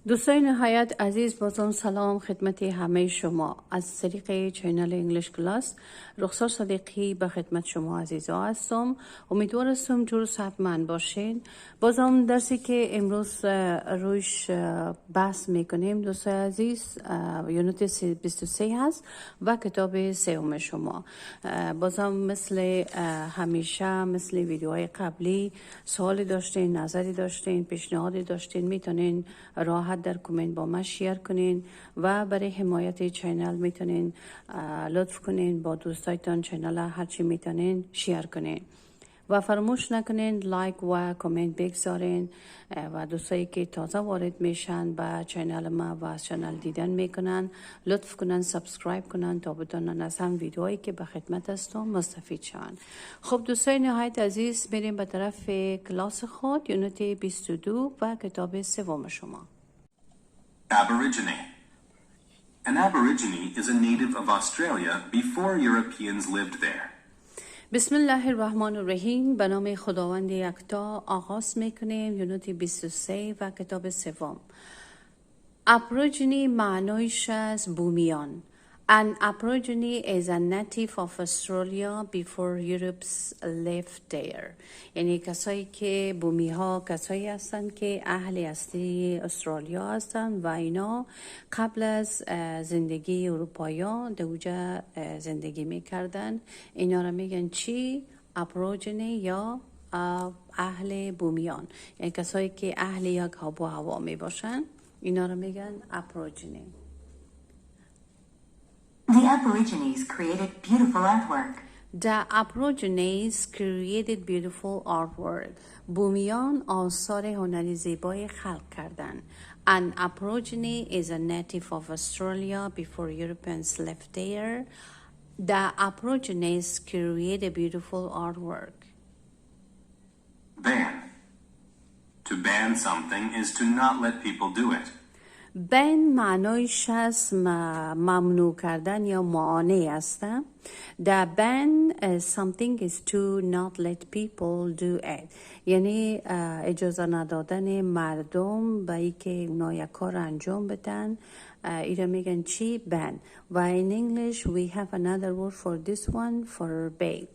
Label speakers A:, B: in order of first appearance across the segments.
A: دوستان نهایت عزیز، بازم سلام خدمت همه شما از طریق چینل انگلیش کلاس. رخسار صدیقی به خدمت شما عزیزا هستم. امیدوار هستم جور صحتمند باشین. بازم درسی که امروز روش بحث میکنیم دوستان عزیز یونت 23 هست و کتاب سوم شما. بازم مثل همیشه مثل ویدیوهای قبلی سوالی داشتین، نظری داشتین، پیشنهادی داشتین، میتونین راحت در کامنت با ما شیر کنین و برای حمایت چینل میتونین لطف کنین با دوستایتان چینل هرچی میتونین شیر کنین و فراموش نکنین لایک و کامنت بگذارین و دوستایی که تازه وارد میشن به چینل ما و از چینل دیدن میکنن لطف کنن سابسکرایب کنن تا بدانن از هم ویدیوهایی که به خدمت هستم مستفید شن. خب دوستای نهایت عزیز، میریم به طرف کلاس خود یونت 22 و کتاب سوم شما.
B: Aborigine. An aborigine is a native of Australia before Europeans lived there.
A: بسم الله الرحمن الرحیم. به نام خداوند یکتا آغاز میکنیم یونت 23 و کتاب سوم. ابوریجینی معنایش از بومیان. An Aborigine is a native of Australia before Europeans lived there. یعنی کسایی که بومی ها کسایی هستند که اهل اصلی استرالیا هستند و اینا قبل از زندگی اروپاییان در اونجا زندگی میکردن. اینا را میگن چی؟ ابوریجینی یا اهل بومیان، یعنی کسایی که اهل یک آب و هوا می باشن اینا را میگن ابوریجینی.
C: The Aborigines created beautiful artwork.
A: The Aborigines created beautiful artwork. بومیان آثار هنری زیبای خلق کردند. An Aborigine is a native of Australia before Europeans lived there. The Aborigines created beautiful artwork.
B: Ban. To ban something is to not let people do it.
A: بن معنایش از ممنوع کردن یا معانع است. The ban something is to not let people do it. یعنی اجازه ندادن مردم به ای که اونا یک کار انجام بدن. ایره میگن چی؟ ban. و in English we have another word for this one, forbade.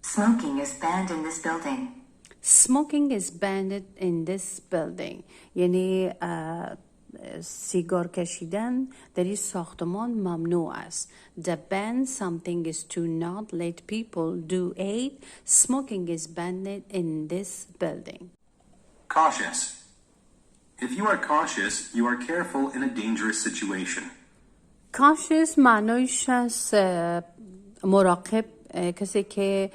C: Smoking is banned in this building.
A: Smoking is banned in this building. یعنی سیگار کشیدن در این ساختمان ممنوع است. The ban something is to not let people do it. Smoking is banned in this building.
B: Cautious. If you are cautious, you are careful in a dangerous situation.
A: Cautious معنایش از مراقب، کسی که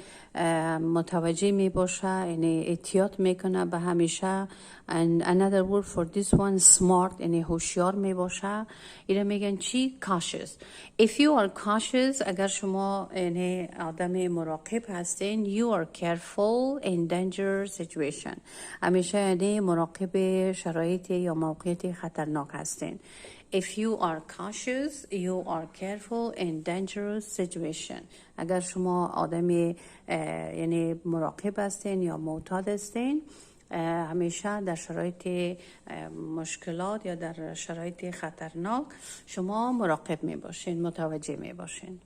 A: متوجه می باشه، یعنی احتیاط میکنه به همیشه. and another word for this one smart، یعنی هوشیار می باشه. اینا میگن چی؟ cautious. if you are cautious، اگر شما یعنی آدم مراقب هستین، you are careful in dangerous situation. همیشه یعنی مراقب شرایط یا موقعیت خطرناک هستین. If you are cautious, you are careful in dangerous situation. اگر شما آدم یعنی مراقب هستین یا معتاد هستین، همیشه در شرایط مشکلات یا در شرایط خطرناک شما مراقب می باشین، متوجه می باشین.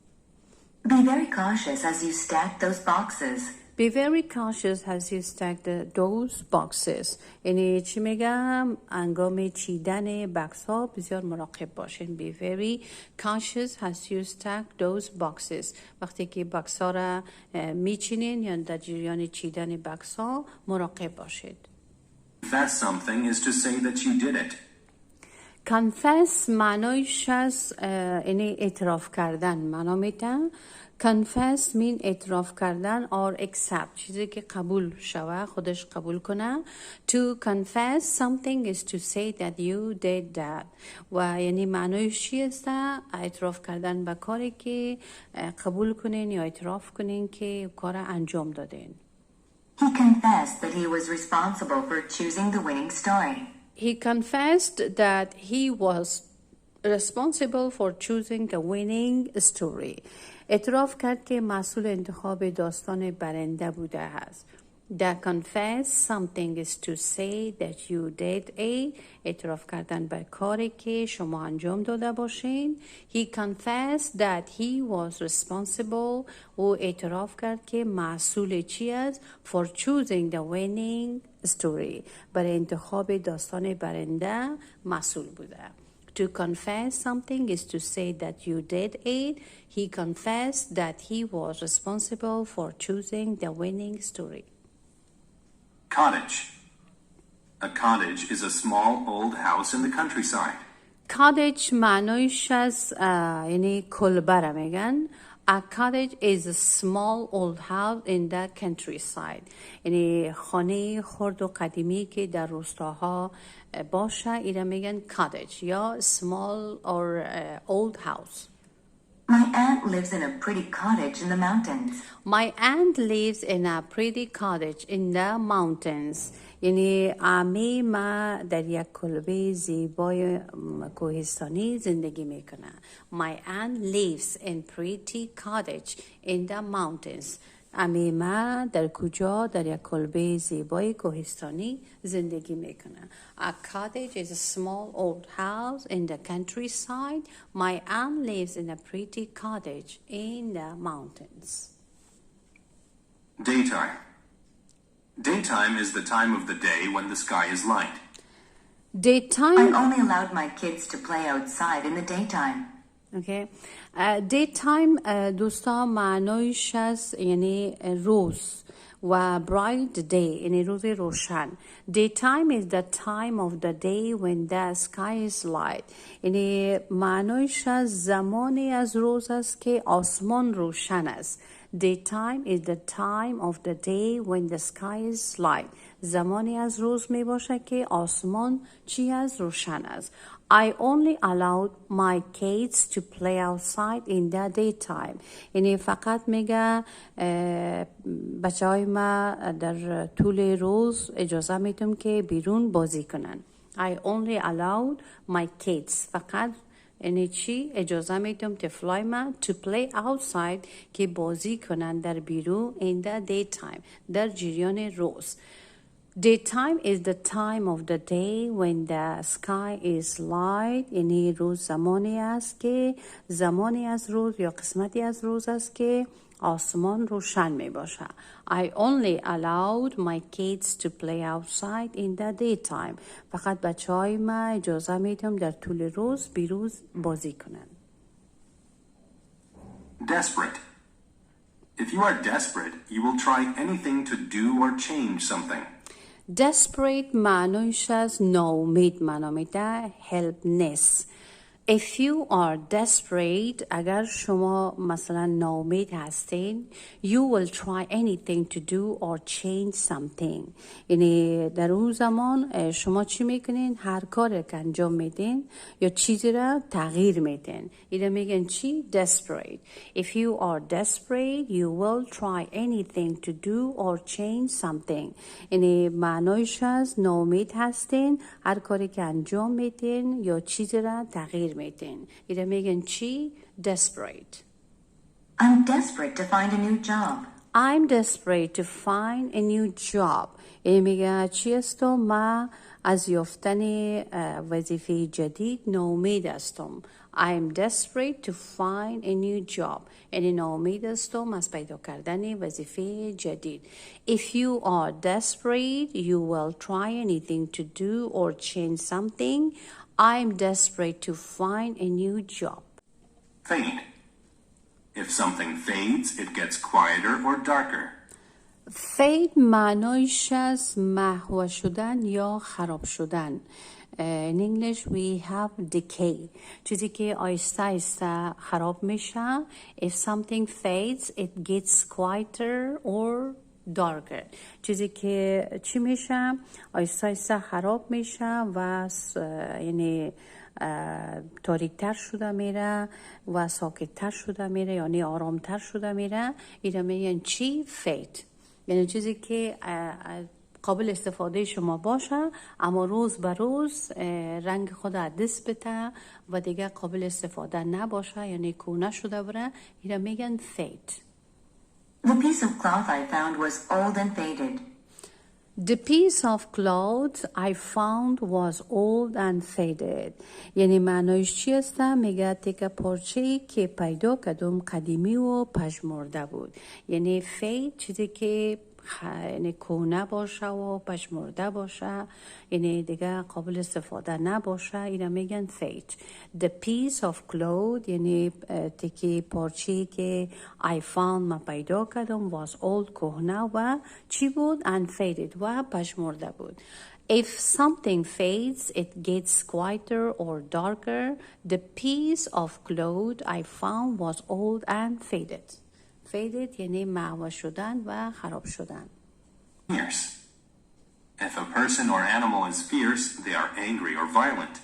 C: Be very cautious as you stack those boxes.
A: Be very cautious as you stack those boxes. یعنی چی میگم؟ انگام چیدن بکس ها بسیار مراقب باشین. Be very cautious as you stack those boxes. وقتی که بکس ها را میچینین یا در جریان چیدن بکس ها مراقب باشید.
B: Confess something is to say that you did it.
A: Confess معنایش از یعنی اعتراف کردن. معنا میده confess mean اعتراف کردن or accept، چیزی که قبول شوه، خودش قبول کنه. To confess something is to say that you did that. و یعنی معنایش چی است؟ اعتراف کردن به کاری که قبول کنین یا اعتراف کنین که کار انجام دادین.
C: He confessed that he was responsible for choosing the winning story.
A: He confessed that he was responsible for choosing the winning story. اعتراف کرد که مسئول انتخاب داستان برنده بوده است. The confess something is to say that you did a. اعتراف کردن به کاری که شما انجام داده باشین. He confessed that he was responsible. او اعتراف کرد که مسئول چی است؟ For choosing the winning story. برای انتخاب داستان برنده مسئول بوده. To confess something is to say that you did it. He confessed that he was responsible for choosing the winning story.
B: Cottage. A cottage is a small old house in the countryside.
A: Cottage معنیش از یعنی کلبه میگن. A cottage is a small old house in the countryside. یعنی خانه خرد و قدیمی که در روستاها باشه اینا میگن cottage یا small or old house.
C: My aunt lives in a pretty cottage in the mountains.
A: My aunt lives in a pretty cottage in the mountains. یعنی عمه ما در یک کلبه زیبای کوهستانی زندگی میکنه. My aunt lives in pretty cottage in the mountains. عمه ما در کجا؟ در یک کلبه زیبای کوهستانی زندگی میکنه. A cottage is a small old house in the countryside. My aunt lives in a pretty cottage in the mountains.
B: Daytime. Daytime is the time of the day when the sky is light.
A: Daytime.
C: I only allowed my kids to play outside in the daytime.
A: Okay. Daytime دوستا معنیش از یعنی روز و bright day یعنی روز روشن. Daytime is the time of the day when the sky is light. یعنی معنیش از زمانی از روز است که آسمان روشن است. Daytime is the time of the day when the sky is light. زمانی از روز می باشه که آسمان چی از روشن است. I only allowed my kids to play outside in the daytime. یعنی فقط میگه بچه های ما در طول روز اجازه میدم که بیرون بازی کنن. I only allowed my kids. فقط یعنی چی؟ اجازه میدم طفلای ما to play outside که بازی کنن در بیرون in the daytime. در جریان روز. Daytime is the time of the day when the sky is light. یعنی روز زمانی است که زمانی از روز یا قسمتی از روز است که آسمان روشن می باشه. I only allowed my kids to play outside in the daytime. فقط بچه های ما اجازه میدم در طول روز بیروز بازی کنن.
B: Desperate. If you are desperate, you will try anything to do or change something.
A: Desperate معنیش از ناامید معنا میده. helpless. If you are desperate اگر شما مثلا ناامید هستین you will try anything to do or change something. یعنی در اون زمان شما چی میکنین؟ هر کاری که انجام میدین یا چیزی را تغییر میدین. اینو میگن چی؟ desperate. If you are desperate you will try anything to do or change something. یعنی معنیش از ناامید هستین هر کاری که انجام میدین یا چیزی را تغییر میدین. ایده میگن چی؟ desperate.
C: I'm desperate to find a new job.
A: I'm desperate to find a new job. یعنی میگه چی هستم؟ ما از یافتن وظیفه جدید ناامید هستم. I'm desperate to find a new job. یعنی ناامید هستم از پیدا کردن وظیفه جدید. If you are desperate, you will try anything to do or change something. I'm desperate to find a new job.
B: Fade. If something fades, it gets quieter or darker.
A: Fade معنیش از محو شدن یا خراب شدن. In English we have decay. چیزی که آیسته آیسته خراب میشه. If something fades, it gets quieter or darker. چیزی که چی میشه؟ آیسته آیسته خراب میشه و یعنی تاریکتر شده میره و ساکتتر شده میره یعنی آرامتر شده میره. اینا میگن چی؟ fade. یعنی چیزی که قابل استفاده شما باشه اما روز به روز رنگ خود از دست بده و دیگه قابل استفاده نباشه یعنی کهنه شده بره. اینا میگن fade.
C: The piece of cloth I found was old and faded.
A: The piece of cloth I found was old and faded. یعنی معنایش چی است؟ میگه تیکه پارچه‌ای که پیدا کردم قدیمی و پژمرده بود. یعنی fade چیزی که یعنی کهنه باشه و پژمرده باشه، یعنی دیگه قابل استفاده نباشه، اینا میگن fade. The piece of cloth یعنی تیکه پارچه‌ای که I found من پیدا کردم was old کهنه و چی بود؟ and faded و پژمرده بود. If something fades, it gets quieter or darker. The piece of cloth I found was old and faded. Faded یعنی معوج شدن و خراب شدن.
B: Fierce. If a person or animal is fierce, they are angry or violent.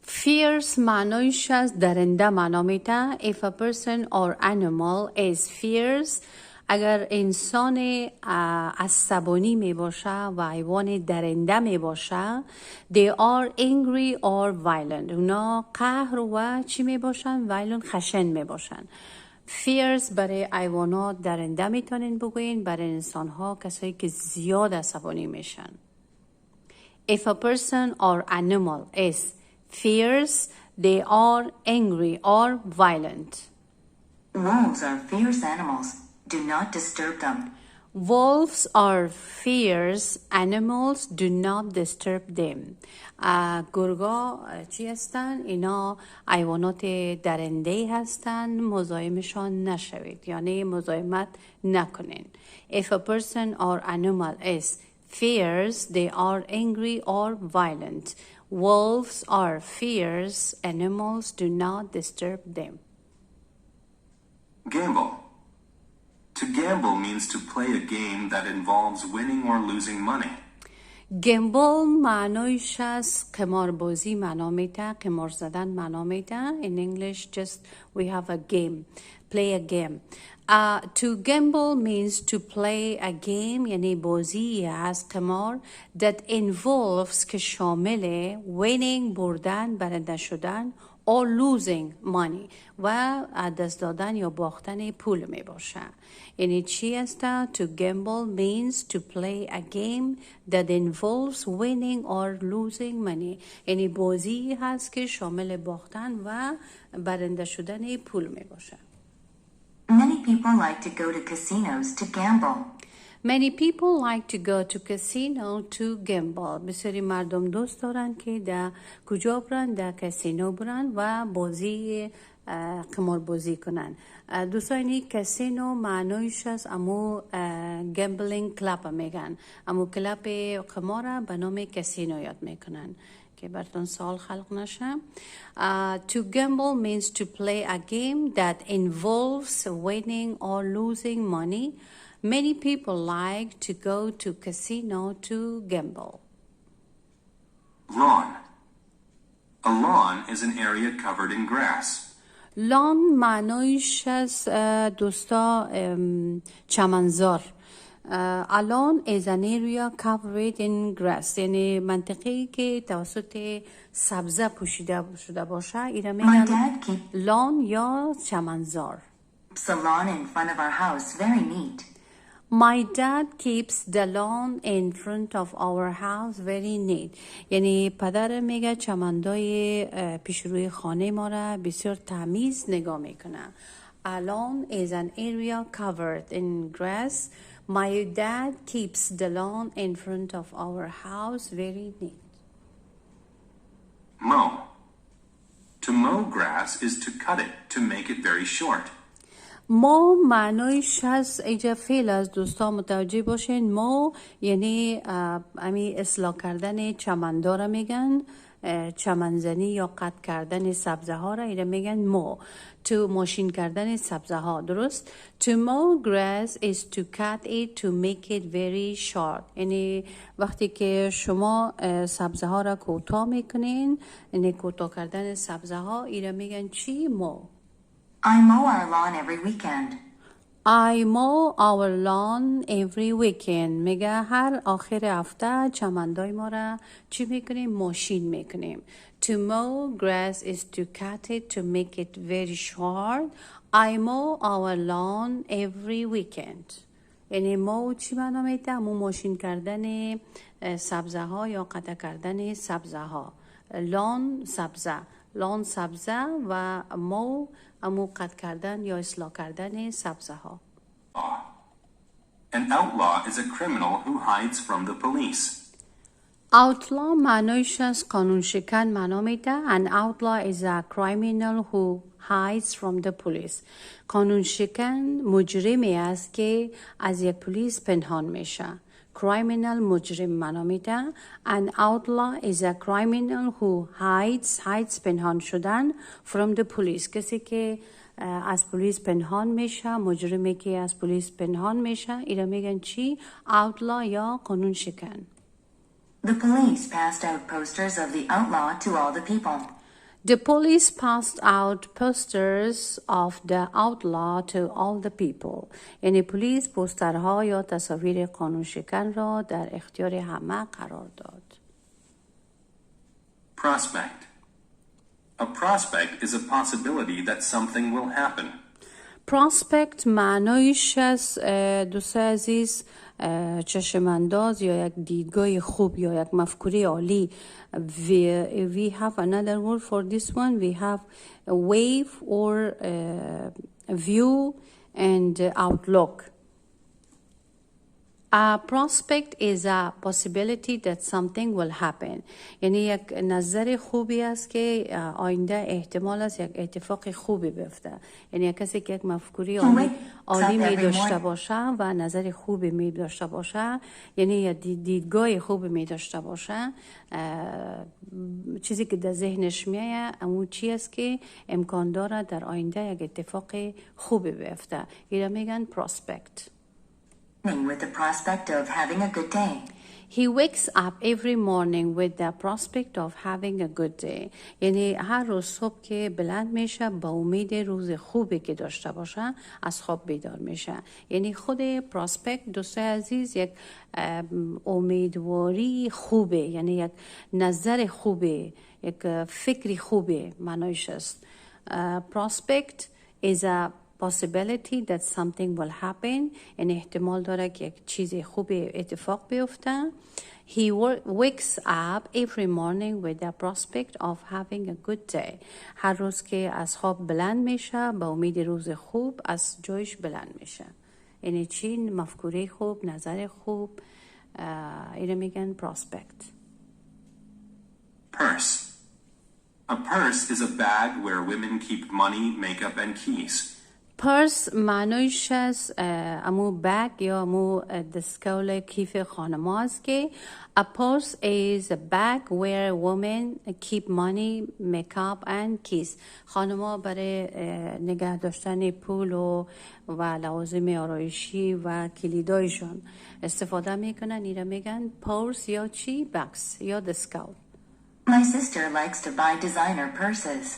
A: Fierce معنایش از درنده معنا میده. If a person or animal is fierce اگر انسان عصبانی می باشه و حیوان درنده می باشه they are angry or violent اونا قهر و چی می باشن؟ violent خشن می باشن. fierce برای حیوانات درنده میتونین بگوین، برای انسان ها کسایی که زیاد عصبانی میشن. If a person or animal is fierce they are angry or violent.
C: Wolves are fierce animals. Do not disturb them.
A: Wolves are fierce animals. Do not disturb them. گرگا چی هستن؟ اینا حیوانات درنده هستن، مزاحمشان نشوید، یعنی مزاحمت نکنین. If a person or animal is fierce, they are angry or violent. Wolves are fierce animals. Do not disturb them.
B: Gamble. To gamble means to play a game that involves winning or losing money.
A: گمبل معنایش از قماربازی معنا میده، قمار زدن معنا میده. In English just we have a game, play a game. To gamble means to play a game یعنی بازی از قمار that involves که شامل winning بردن، برنده شدن or losing money و دست دادن یا باختن پول می باشه. یعنی چی است؟ To gamble means to play a game that involves winning or losing money. یعنی بازی هست که شامل باختن و برنده شدن پول می باشه.
C: Many people like to go to casinos to gamble.
A: Many people like to go to casino to gamble. بسیاری مردم دوست دارن که در کجا برن؟ در کاسینو برن و بازی قمار بازی کنن. دوستانی کاسینو معنایش از امو گمبلینگ کلاب میگن. امو کلاب قمار به نام کاسینو یاد میکنن که براتون سوال خلق نشه. To gamble means to play a game that involves winning or losing money. Many people like to go to casino to gamble.
B: Lawn. A lawn is an area covered in grass.
A: Lawn معنایش از دوستا چمنزار. A lawn is an area covered in grass یعنی منطقه‌ای که توسط سبزه پوشیده شده باشه. اینا میگن lawn یا چمنزار.
C: The lawn in front of our house very neat.
A: My dad keeps the lawn in front of our house very neat. یعنی پدر میگه چمندای پیشروی خانه ما را بسیار تمیز نگاه میکنه. A lawn is an area covered in grass. My dad keeps the lawn in front of our house very neat.
B: Mow. To mow grass is to cut it to make it very short.
A: مو معنایش از اینجا فعل از دوستا متوجه باشین. مو یعنی امی اصلاح کردن چمندار میگن، چمنزنی یا قطع کردن سبزه ها را اینا میگن مو. تو ماشین کردن سبزه ها، درست؟ To mow grass is to cut it to make it very short. یعنی وقتی که شما سبزه ها را کوتاه میکنین، یعنی کوتاه کردن سبزه ها اینا میگن چی؟ مو.
C: I mow our lawn every weekend.
A: I mow our lawn every weekend. میگه هر آخر هفته چمندای ما را چی میکنیم؟ ماشین میکنیم. To mow grass is to cut it to make it very short. I mow our lawn every weekend. یعنی مو چی معنا میده؟ مو ماشین کردن سبزه ها یا قطع کردن سبزه ها. لان سبزه و مو امو قطع کردن یا اصلاح کردن سبزه ها.
B: An outlaw is a criminal who hides from the police.
A: outlaw معنایش از قانون شکن معنا میده. An outlaw is a criminal who hides from the police. قانون شکن مجرمی است که از یک پلیس پنهان میشه. criminal مجرم معنا میده. An outlaw is a criminal who hides پنهان شدن from the police. کسی که از پلیس پنهان میشه، مجرمی که از پلیس پنهان میشه، اینا میگن چی؟ outlaw یا قانون شکن.
C: The police passed out posters of the outlaw to all the people.
A: The police passed out posters of the outlaw to all the people. یعنی پلیس پوسترها یا تصاویر قانون شکن را در اختیار همه قرار داد.
B: Prospect. A prospect is a possibility that something will happen.
A: prospect معنایش از دوست عزیز چشمانداز یا یک دیدگاه خوب یا یک مفکوره عالی. We have another word for this one. We have a wave or view and outlook. A prospect is a possibility that something will happen. یعنی یک نظر خوبی است که آینده احتمال است یک اتفاق خوبی بیفته. یعنی یک کسی که یک مفکوری عالی می داشته باشه و نظر خوبی می داشته باشه، یعنی یک دیدگاه خوبی می داشته باشه، چیزی که در ذهنش میاد اون چی است که امکان داره در آینده یک اتفاق خوبی بیفته. اینا میگن prospect.
C: With the prospect of having a good day.
A: He wakes up every morning with the prospect of having a good day. یعنی هر روز صبح که بلند میشه با امید روز خوبی که داشته باشه از خواب بیدار میشه. یعنی خود prospect دوست عزیز یک امیدواری خوبه، یعنی یک نظر خوبه، یک فکری خوبه معنیش است. Prospect is a possibility that something will happen. یعنی احتمال داره که یک چیز خوبی اتفاق بیفته. He wakes up every morning with the prospect of having a good day. هر روز که از خواب بلند میشه با امید روز خوب از جایش بلند میشه. یعنی چی؟ مفکوره خوب، نظر خوب. اینو میگن prospect.
B: Purse. A purse is a bag where women keep money, makeup, and keys.
A: پرس معنیش از امو بگ یا امو دستکول کیف خانم است که a purse is a bag where women keep money, makeup and keys. خانم‌ها برای نگه داشتن پول و لوازم آرایشی و کلیدایشان استفاده میکنن. اینا میگن پرس یا چی؟ بکس یا دستکول.
C: My sister likes to buy designer purses.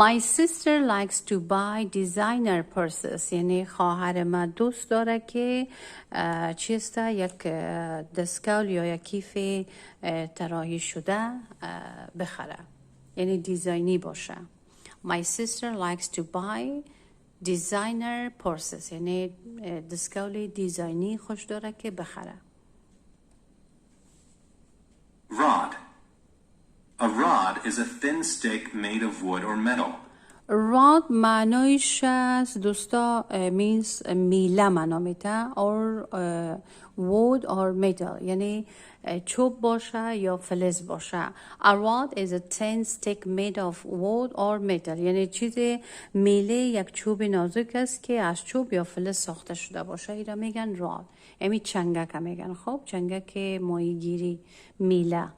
A: My sister likes to buy designer purses. یعنی خواهر من دوست داره که چیسته یک دستکول یا یک کیف طراحی شده بخره، یعنی دیزاینی باشه. My sister likes to buy designer purses. یعنی دستکول دیزاینی خوش داره که بخره.
B: Rod. A rod is a thin stick made of wood or metal.
A: rod معنیش از دوستا means میله معنا میده or wood or metal، یعنی چوب باشه یا فلز باشه. A rod is a thin stick made of wood or metal. یعنی چیز میله یک چوب نازک است که از چوب یا فلز ساخته شده باشه. اینا میگن rod. یعنی چنگک میگن. خب چنگک ماهیگیری، میله.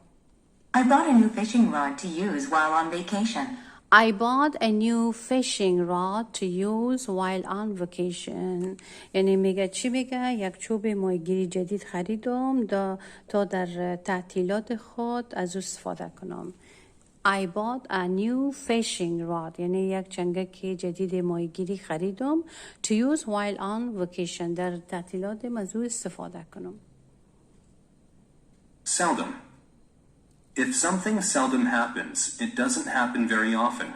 C: I bought a new fishing rod to use while on vacation.
A: I bought a new fishing rod to use while on vacation. یعنی میگه چی میگه؟ یک چوب ماهیگیری جدید خریدم تا در تعطیلات خود از او استفاده کنم. I bought a new fishing rod. یعنی یک چنگک جدید ماهیگیری خریدم to use while on vacation. در تعطیلات از او استفاده کنم.
B: Seldom. If something seldom happens, it doesn't happen very often.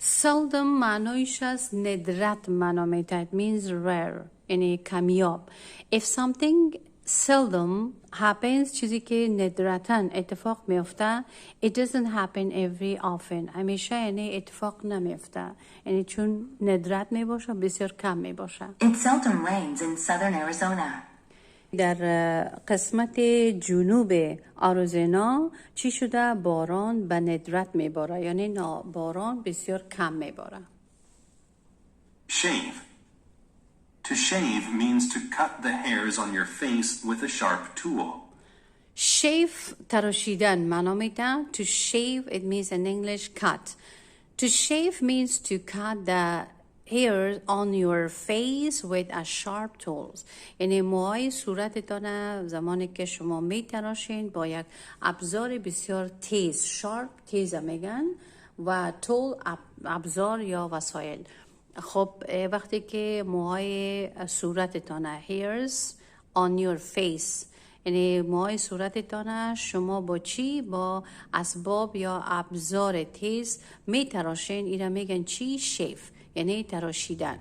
A: seldom معنایش از ندرت معنا میده. It means rare. یعنی کمیاب. If something seldom happens چیزی که ندرتاً اتفاق میفته it doesn't happen every often همیشه یعنی اتفاق نمیفته یعنی چون ندرت میباشه بسیار کم میباشه.
C: It seldom rains in southern Arizona.
A: در قسمت جنوب آریزونا چی شده؟ باران به ندرت میباره یعنی باران بسیار کم میباره.
B: Shave. To shave means to cut the hairs on your face with a sharp tool.
A: shave تراشیدن معنا میده. To shave it means in English cut. To shave means to cut the hairs on your face with a sharp tools. یعنی موهای صورتتان زمانی که شما می تراشین با یک ابزار بسیار تیز. sharp تیز میگن و tool ابزار یا وسایل. خب وقتی که موهای صورتتان hairs on your face یعنی موهای صورتتان شما با چی؟ با اسباب یا ابزار تیز می تراشین. اینا میگن چی؟ shave یعنی تراشیدن.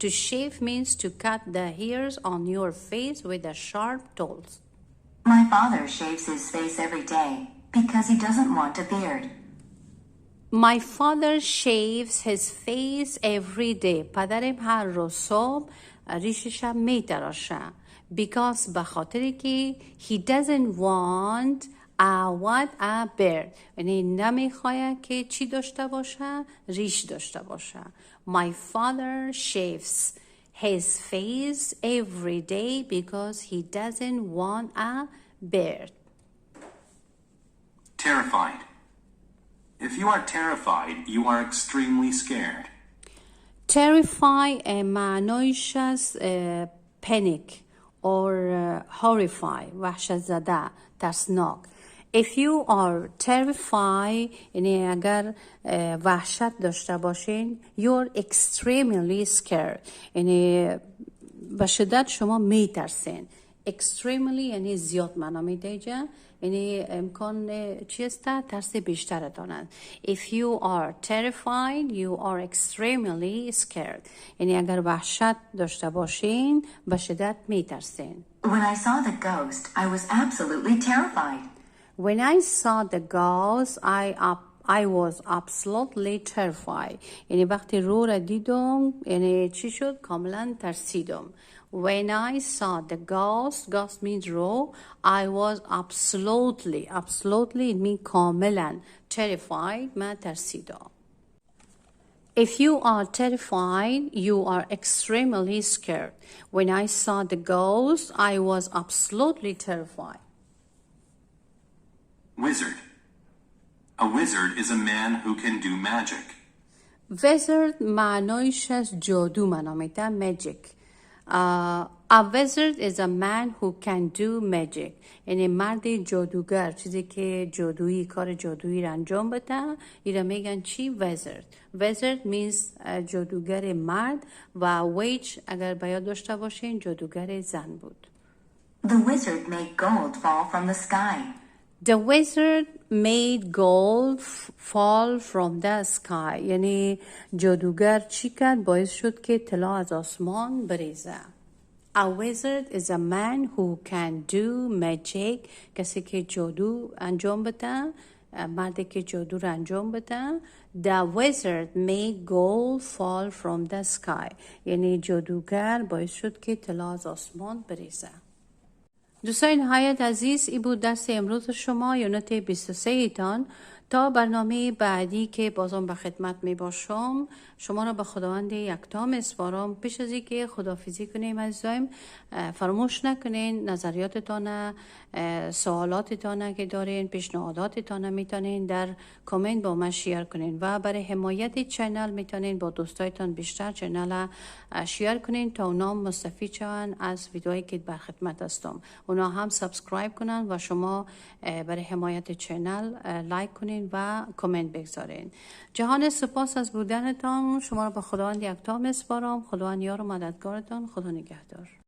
A: To shave means to cut the hairs on your face with a sharp tools.
C: My father shaves his face every day because he doesn't want a beard.
A: My father shaves his face every day. پدرم هر روز صبح ریششم می تراشه. Because به خاطر که he doesn't want a beard یعنی نمیخواد که چی داشته باشه؟ ریش داشته باشه. My father shaves his face every day because he doesn't want a beard.
B: Terrified. If you are terrified, you are extremely scared.
A: Terrify معنایش از panic or horrify وحشت زده ترسناک. If you are terrified یعنی اگر وحشت داشته باشین you're extremely scared یعنی به شدت شما میترسین. extremely یعنی زیاد معنا میده یعنی امکان چیست؟ ترس بیشتر دارند. If you are terrified you are extremely scared یعنی اگر وحشت داشته باشین به شدت میترسین.
C: When I saw the ghost, I was absolutely terrified.
A: When I saw the ghost I was absolutely terrified یعنی وقتی رو را دیدم یعنی چی شد؟ کاملا ترسیدم. When I saw the ghost means رو I was absolutely mean کاملا terrified من ترسیدم. If you are terrified you are extremely scared. When I saw the ghost I was absolutely terrified.
B: Wizard. A wizard is a man who can do magic.
A: Wizard معنایش از جادو معنا میده. magic. A wizard is a man who can do magic یعنی مرد جادوگر چیزی که جادویی کار جادویی را انجام بده اینا میگن چی؟ wizard means جادوگر مرد و witch اگر باید داشته باشین جادوگر زن بود.
C: The wizard made gold fall from the sky.
A: The wizard made gold fall from the sky یعنی جادوگر چی کرد؟ باعث شد که طلا از آسمان بریزه. A wizard is a man who can do magic کسی که جادو انجام بده مردی که جادو را انجام بده. The wizard made gold fall from the sky یعنی جادوگر باعث شد که طلا از آسمان بریزه. دوستان نهایت عزیز این بود درس امروز شما یونت 23 تان. تا برنامه بعدی که بازم به خدمت می باشم شما را به خداوند یکتا میسپارم. پیش از اینکه خداحافظی کنیم عزیزایم فراموش نکنین نظریاتتان سوالاتتان که دارین پیشنهاداتتان میتونین در کامنت با من شیر کنین و برای حمایت چینل میتونین با دوستایتان بیشتر چینل شیر کنین تا اونا مستفید شون از ویدئویی که بر خدمت هستم. اونا هم سابسکرایب کنن و شما برای حمایت چینل لایک کنین و کامنت بگذارین. جهان سپاس از بودنتان. شما را به خداوند یکتا میسپارم. خداوند یار و مددگارتان. خدا نگهدار.